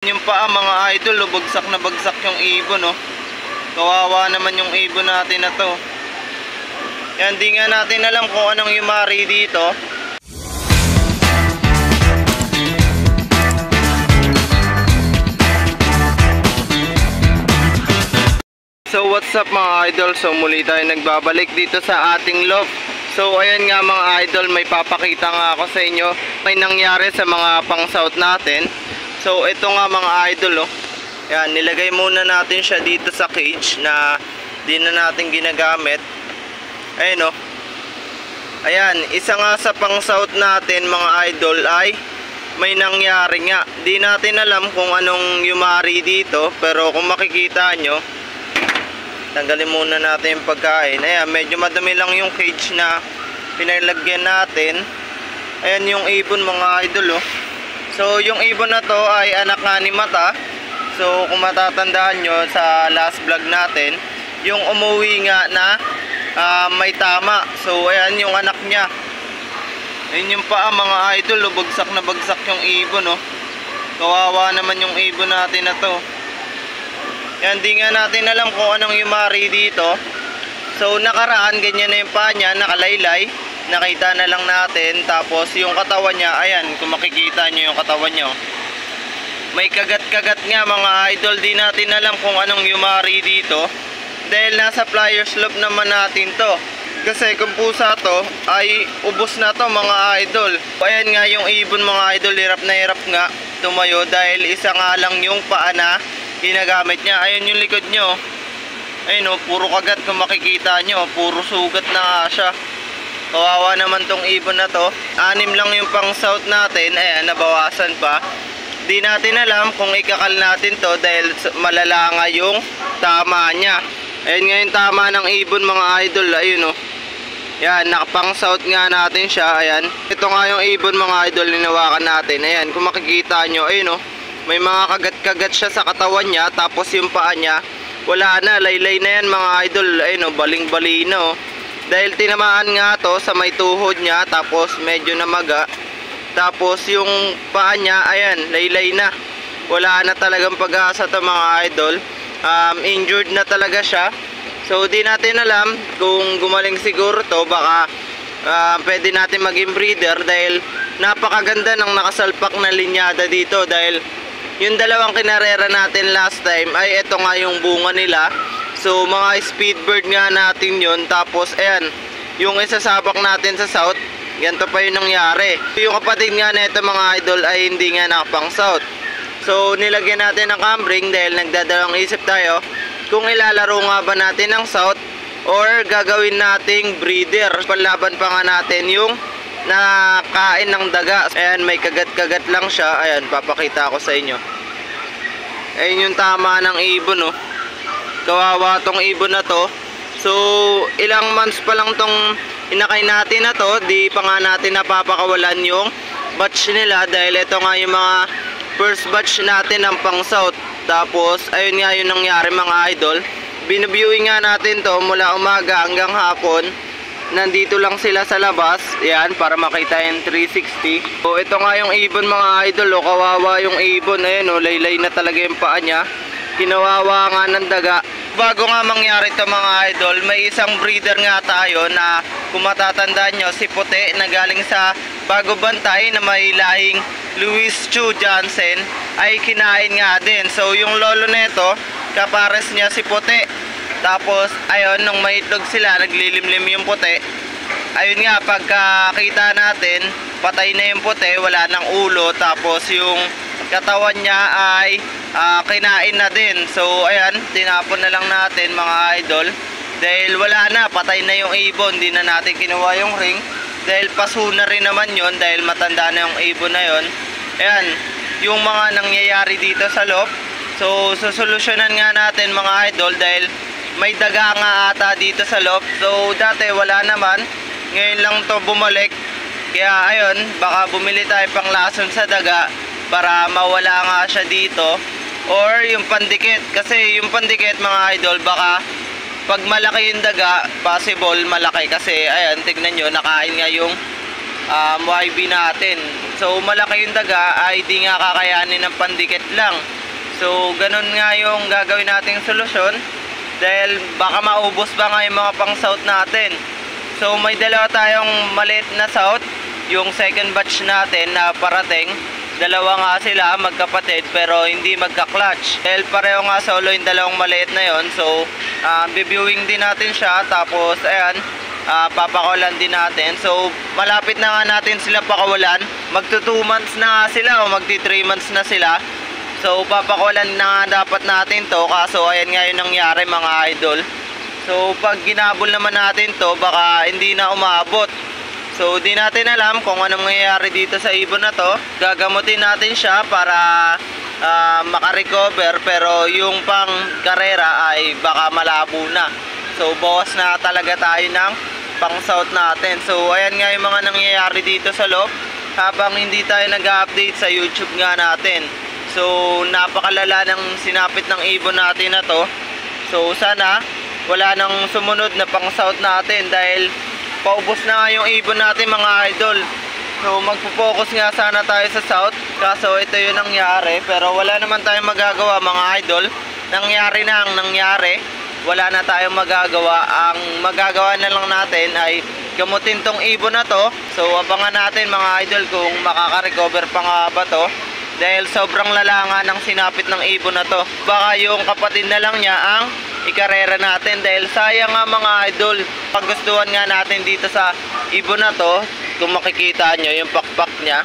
Yung paa mga idol, bagsak na bagsak yung ibon, oh. Kawawa naman yung ibon natin na to. Yan, di nga natin alam kung anong yumari dito. So what's up mga idol, so muli tayo nagbabalik dito sa ating loft. So ayan nga mga idol, may papakita nga ako sa inyo. May nangyari sa mga pang-south natin. So ito nga mga idol, oh. Yan, nilagay muna natin siya dito sa cage na di na natin ginagamit. Ayun, oh. Ayan, isa nga sa pang-south natin mga idol ay may nangyari nga. Di natin alam kung anong yumari dito, pero kung makikita nyo, tanggalin muna natin yung pagkain. Ayan, medyo madami lang yung cage na pinalagyan natin. Ayan yung ibon mga idol, oh. So yung ibon na to ay anak nga ni Mata. So kung matatandaan nyo sa last vlog natin, yung umuwi nga na may tama. So ayan yung anak niya. Ayan yung paa mga idol, oh. Bagsak na bagsak yung ibon, oh. Kawawa naman yung ibon natin na to. Yan, di nga natin alam kung anong yumari dito. So nakaraan, ganyan na yung paa niya, nakalaylay. Nakita na lang natin. Tapos yung katawan niya, ayan, kung makikita nyo yung katawan niya, may kagat-kagat nga mga idol. Di natin alam kung anong yumari dito, dahil nasa flyers loop naman natin to. Kasi kung pusa to, ay ubos na to mga idol. Ayan nga yung ibon mga idol, hirap na hirap nga tumayo dahil isa nga lang yung paa na ginagamit niya. Ayun yung likod nyo. Ayun, oh, puro kagat. Kung makikita nyo, puro sugat na nga siya. Kawawa naman tong ibon na to. 6 lang yung pang south natin. Ayan, nabawasan pa. Di natin alam kung ikakal natin to dahil malala nga yung tama niya. Ayun nga yung tama ng ibon mga idol. Ayun, oh. Yan, nakapang south nga natin siya. Ayan. Ito nga yung ibon mga idol, ninawakan natin. Ayan, kung makikita nyo, ayun, oh. May mga kagat-kagat siya sa katawan niya. Tapos yung paa niya, wala na, laylay na yan mga idol. Ayun, oh, baling-bali na, oh. Dahil tinamaan nga to sa may tuhod niya. Tapos medyo namaga. Tapos yung paa niya, ayan, laylay na. Wala na talagang pag-asa to mga idol. Injured na talaga siya. So di natin alam kung gumaling siguro to. Baka pwede natin maging breeder dahil napakaganda ng nakasalpak na linyada dito. Dahil yung dalawang kinarera natin last time ay ito nga yung bunga nila. So mga speedbird nga natin yun. Tapos ayan, yung isasabak natin sa south, ganito pa yung nangyari. Yung kapatid nga na ito mga idol ay hindi nga nakapang south. So nilagyan natin ng cambring dahil nagdadalawang isip tayo kung ilalaro nga ba natin ng south or gagawin nating breeder. Panlaban pa nga natin yung nakain ng daga. Ayan, may kagat-kagat lang siya. Ayan, papakita ko sa inyo. Ayan yung tama ng ibon, oh. Kawawa tong ibon na to. So ilang months pa lang tong inakay natin na to. Di pa nga natin napapakawalan yung batch nila dahil ito nga yung mga first batch natin ng pang south. Tapos ayun nga yung nangyari mga idol. Binaviewing nga natin to mula umaga hanggang hapon. Nandito lang sila sa labas. Yan, para makita yung 360. So ito nga yung ibon mga idol, oh. Kawawa yung ibon. Ayun, oh, laylay na talaga yung paa niya. Kinawawa nga ng daga. Bago nga mangyari ito mga idol, may isang breeder nga tayo na kung matatandaan nyo, si Puti na galing sa Bago Bantay na may lahing Louis Chu Johnson ay kinain nga din. So yung lolo neto, kapares niya si Puti. Tapos ayun, nung may itlog sila, naglilimlim yung Puti. Ayun nga, pagkakita natin, patay na yung Puti, wala nang ulo. Tapos yung katawan niya ay kinain na din. So ayan, tinapon na lang natin mga idol dahil wala na, patay na yung ibon. Di na natin kinuha yung ring dahil paso na rin naman yon dahil matanda na yung ibon na yon. Ayan yung mga nangyayari dito sa loft. So sosolusyonan nga natin mga idol dahil may daga nga ata dito sa loft. So dati wala naman, ngayon lang to bumalik. Kaya ayun, baka bumili tayo pang lason sa daga para mawala nga siya dito, or yung pandikit. Kasi yung pandikit mga idol, baka pag malaki yung daga, possible malaki. Kasi ayan, tignan nyo, nakain nga yung YB natin. So malaki yung daga ay di nga kakayanin ng pandikit lang. So ganun nga yung gagawin nating solusyon dahil baka maubos ba nga yung mga pang-south natin. So may dalawa tayong maliit na south, yung second batch natin na parating. Dalawa nga sila magkapatid pero hindi magka-clutch. Dahil pareho nga solo yung dalawang maliit na yon. So bibiewing din natin siya, tapos ayan, papakawalan din natin. So malapit na nga natin sila pakawalan. Magto 2 months na nga sila o magti 3 months na sila. So papakawalan na nga dapat natin to, kaso ayan nga yung nangyari mga idol. So pag ginabol naman natin to, baka hindi na umabot. So di natin alam kung anong mangyayari dito sa ibon na to. Gagamutin natin siya para makarecover, pero yung pang karera ay baka malabo na. So bawas na talaga tayo ng pang south natin. So ayan nga yung mga nangyayari dito sa loob habang hindi tayo nag-update sa YouTube nga natin. So napakalala ng sinapit ng ibon natin na to. So sana wala nang sumunod na pang south natin dahil paubos na nga yung ibon natin mga idol. So magpo-focus nga sana tayo sa south, kaso ito yung nangyari. Pero wala naman tayong magagawa mga idol. Nangyari na ang nangyari, wala na tayong magagawa. Ang magagawa na lang natin ay gamutin tong ibon na to. So abangan natin mga idol kung makaka-recover pa nga ba to, dahil sobrang lalanga ng sinapit ng ibon na to. Baka yung kapatid na lang niya ang ikarera natin, dahil sayang nga mga idol. Paggustuhan nga natin dito sa ibon na to, kung makikita nyo yung pakpak niya,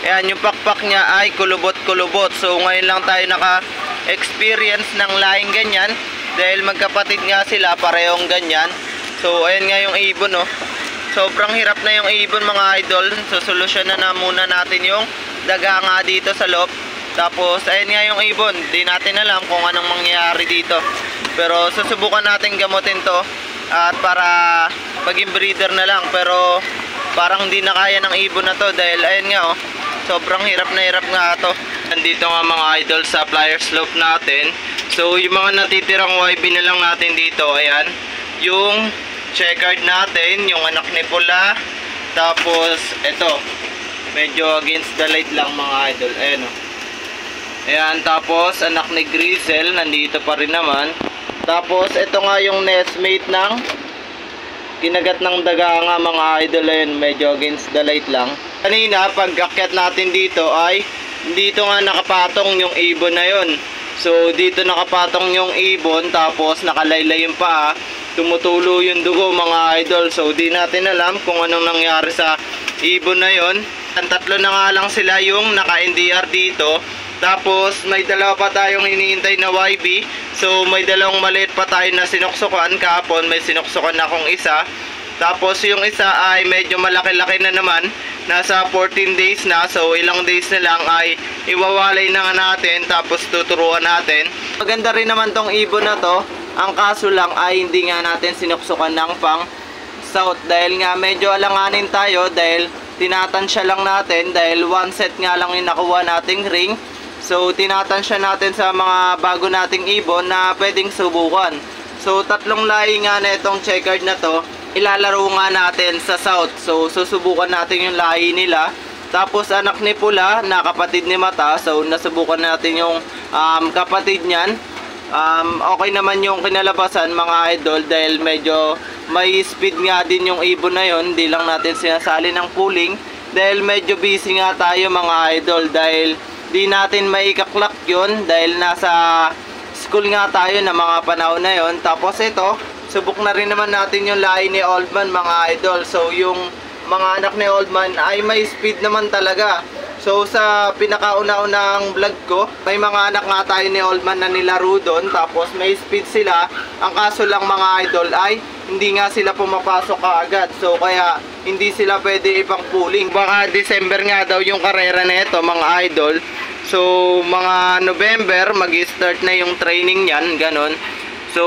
ayan, yung pakpak niya ay kulubot-kulubot. So ngayon lang tayo naka-experience ng laing ganyan, dahil magkapatid nga sila, parehong ganyan. So ayan nga yung ibon, oh. Sobrang hirap na yung ibon mga idol. So solusyonan na muna natin yung daga nga dito sa loob. Tapos ayan nga yung ibon, di natin alam kung anong mangyayari dito, pero susubukan natin gamutin to at para maging breeder na lang. Pero parang di na kaya ng ibon na to dahil ayan nga, oh, sobrang hirap na hirap nga to. Nandito nga mga idol sa flyer slope natin. So yung mga natitirang YB na lang natin dito, ayan, yung checkered natin, yung anak ni pula. Tapos ito, medyo against the light lang mga idol, ayan, oh. Ayan, tapos anak ni Grizzle, nandito pa rin naman. Tapos ito nga yung nestmate ng kinagat ng daga nga mga idol, ayan, medyo against the light lang. Kanina pag akyat natin dito ay dito nga nakapatong yung ibon na yon. So dito nakapatong yung ibon, tapos nakalaylay yung paa, tumutulo yung dugo mga idol. So di natin alam kung anong nangyari sa ibon na yon. Ang tatlo na nga lang sila yung naka-NDR dito. Tapos may dalawa pa tayong hinihintay na YB. So may dalawang maliit pa tayo na sinuksukan kahapon. May sinuksukan akong isa. Tapos yung isa ay medyo malaki-laki na naman. Nasa 14 days na. So ilang days na lang ay iwawalay na nga natin. Tapos tuturuan natin. Maganda rin naman tong ibon na to. Ang kaso lang ay hindi nga natin sinuksukan ng pang south. Dahil nga medyo alanganin tayo. Dahil tinatansya lang natin. Dahil one set nga lang yung nakuha nating ring. So tinatansya natin sa mga bago nating ibon na pwedeng subukan. So tatlong lahi nga na itong checkered na to, ilalaro nga natin sa south. So susubukan natin yung lahi nila. Tapos anak ni pula na kapatid ni mata, so nasubukan natin yung kapatid niyan. Okay naman yung kinalabasan mga idol, dahil medyo may speed nga din yung ibon na yon. Hindi lang natin sinasali ng pooling dahil medyo busy nga tayo mga idol, dahil di natin maikaklak yun dahil nasa school nga tayo na mga panahon na yon. Tapos ito, subok na rin naman natin yung lahi ni Oldman mga idol. So yung mga anak ni Oldman ay may speed naman talaga. So sa pinakauna-unang vlog ko, may mga anak nga tayo ni Oldman na nilaro doon. Tapos may speed sila. Ang kaso lang mga idol ay hindi nga sila pumapasok kaagad. So kaya hindi sila pwede ipang pooling. Baka December nga daw yung karera na ito mga idol. So mga November mag-start na yung training niyan, ganon. So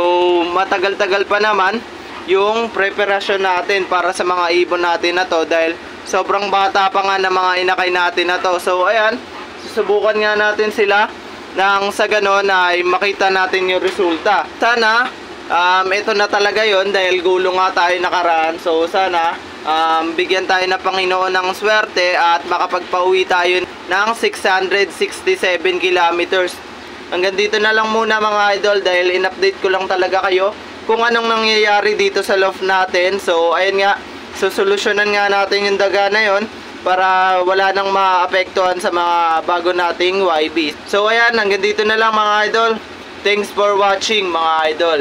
matagal-tagal pa naman yung preparasyon natin para sa mga ibon natin na to, dahil sobrang bata pa nga na mga inakay natin na to. So ayan, susubukan nga natin sila nang sa ganon ay makita natin yung resulta. Sana ito na talaga yon, dahil gulo nga tayo nakaraan. So sana bigyan tayo ng Panginoon ng swerte at makapagpauwi tayo ng 667 kilometers. Hanggang dito na lang muna mga idol dahil in-update ko lang talaga kayo kung anong nangyayari dito sa loft natin. So ayun nga, susolusyonan nga natin yung daga na yon para wala nang maapektuhan sa mga bago nating YB. So ayan, hanggang dito na lang mga idol. Thanks for watching mga idol.